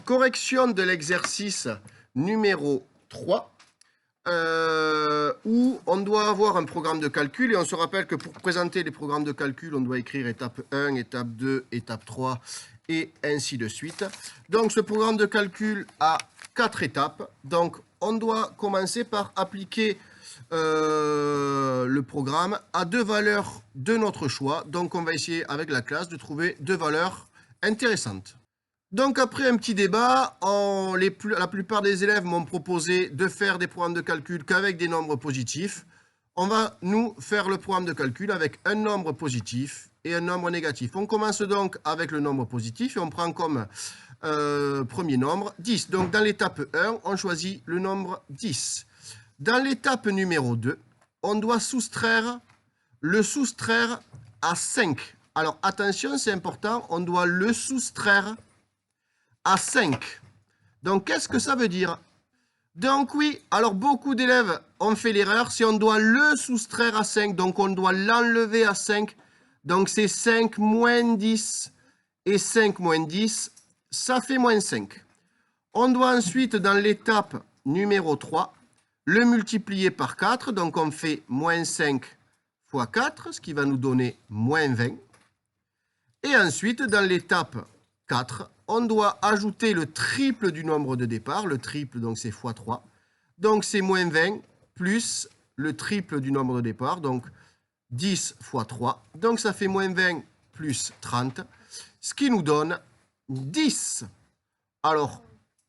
correction de l'exercice numéro 3, où on doit avoir un programme de calcul, et on se rappelle que pour présenter les programmes de calcul, on doit écrire étape 1, étape 2, étape 3, et ainsi de suite. Donc ce programme de calcul a 4 étapes. Donc on doit commencer par appliquer le programme à 2 valeurs de notre choix. Donc on va essayer avec la classe de trouver 2 valeurs intéressantes. Donc après un petit débat, la plupart des élèves m'ont proposé de faire des programmes de calcul qu'avec des nombres positifs. On va nous faire le programme de calcul avec un nombre positif et un nombre négatif. On commence donc avec le nombre positif et on prend comme premier nombre 10. Donc dans l'étape 1, on choisit le nombre 10. Dans l'étape numéro 2, on doit le soustraire à 5. Alors attention, c'est important, on doit le soustraire à 5. Donc qu'est-ce que ça veut dire? Donc oui, alors beaucoup d'élèves ont fait l'erreur, si on doit le soustraire à 5, donc on doit l'enlever à 5. Donc c'est 5 moins 10 et 5 moins 10, ça fait moins 5. On doit ensuite, dans l'étape numéro 3, le multiplier par 4. Donc on fait moins 5 fois 4, ce qui va nous donner moins 20. Et ensuite, dans l'étape 4, on doit ajouter le triple du nombre de départ. Le triple, donc c'est fois 3. Donc c'est moins 20 plus le triple du nombre de départ. Donc 10 fois 3. Donc ça fait moins 20 plus 30. Ce qui nous donne 10. Alors,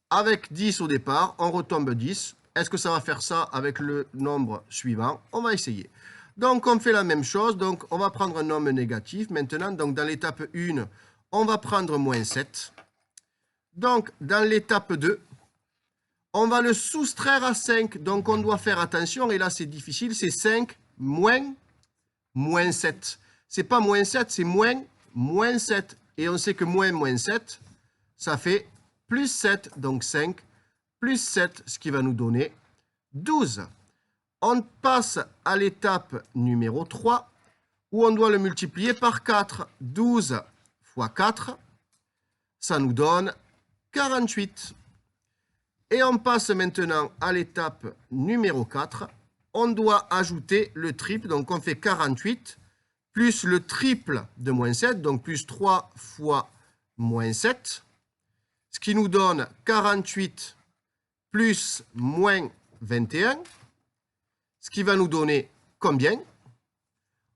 avec 10 au départ, on retombe 10. Est-ce que ça va faire ça avec le nombre suivant? On va essayer. Donc on fait la même chose. Donc on va prendre un nombre négatif maintenant. Donc dans l'étape 1, on va prendre moins 7. Donc, dans l'étape 2, on va le soustraire à 5. Donc, on doit faire attention. Et là, c'est difficile. C'est 5 moins 7. C'est pas moins 7, c'est moins 7. Et on sait que moins 7, ça fait plus 7. Donc, 5 plus 7, ce qui va nous donner 12. On passe à l'étape numéro 3, où on doit le multiplier par 4. 12 fois 4, ça nous donne 48. Et on passe maintenant à l'étape numéro 4. On doit ajouter le triple, donc on fait 48 plus le triple de moins 7, donc plus 3 fois moins 7, ce qui nous donne 48 plus moins 21, ce qui va nous donner combien?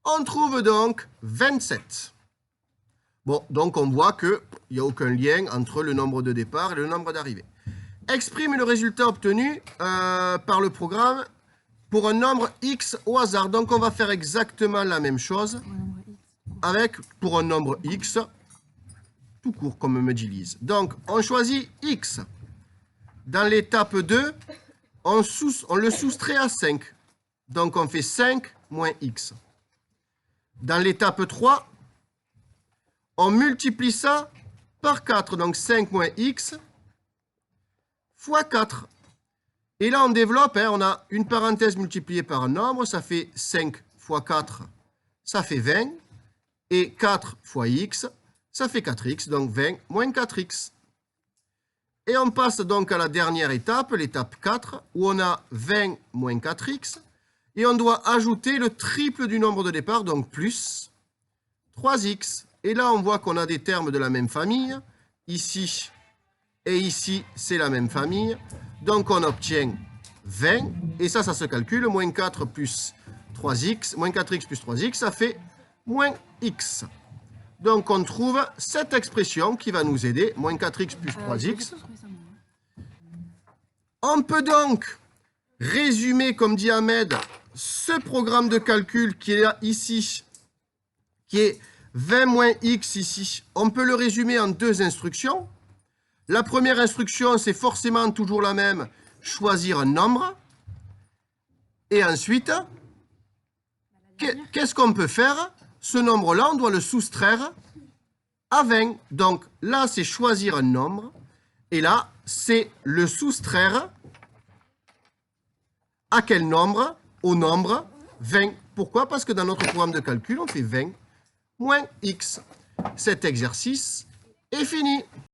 On trouve donc 27. Bon, donc on voit qu'il n'y a aucun lien entre le nombre de départ et le nombre d'arrivée. Exprime le résultat obtenu par le programme pour un nombre x au hasard. Donc on va faire exactement la même chose pour un nombre x, tout court comme me dit Lise. Donc on choisit x. Dans l'étape 2, on le soustrait à 5. Donc on fait 5 moins x. Dans l'étape 3, on multiplie ça par 4, donc 5 moins x fois 4. Et là, on développe, on a une parenthèse multipliée par un nombre, ça fait 5 fois 4, ça fait 20. Et 4 fois x, ça fait 4x, donc 20 moins 4x. Et on passe donc à la dernière étape, l'étape 4, où on a 20 moins 4x. Et on doit ajouter le triple du nombre de départ, donc plus 3x. Et là, on voit qu'on a des termes de la même famille. Ici et ici, c'est la même famille. Donc, on obtient 20. Et ça se calcule. Moins 4 plus 3x, moins 4x plus 3x, ça fait moins x. Donc, on trouve cette expression qui va nous aider. Moins 4x plus 3x. On peut donc résumer, comme dit Ahmed, ce programme de calcul qui est là, ici, qui est 20 moins x ici, on peut le résumer en 2 instructions. La première instruction, c'est forcément toujours la même, choisir un nombre. Et ensuite, qu'est-ce qu'on peut faire? Ce nombre-là, on doit le soustraire à 20. Donc là, c'est choisir un nombre. Et là, c'est le soustraire à quel nombre? Au nombre 20. Pourquoi? Parce que dans notre programme de calcul, on fait 20 moins x. Cet exercice est fini.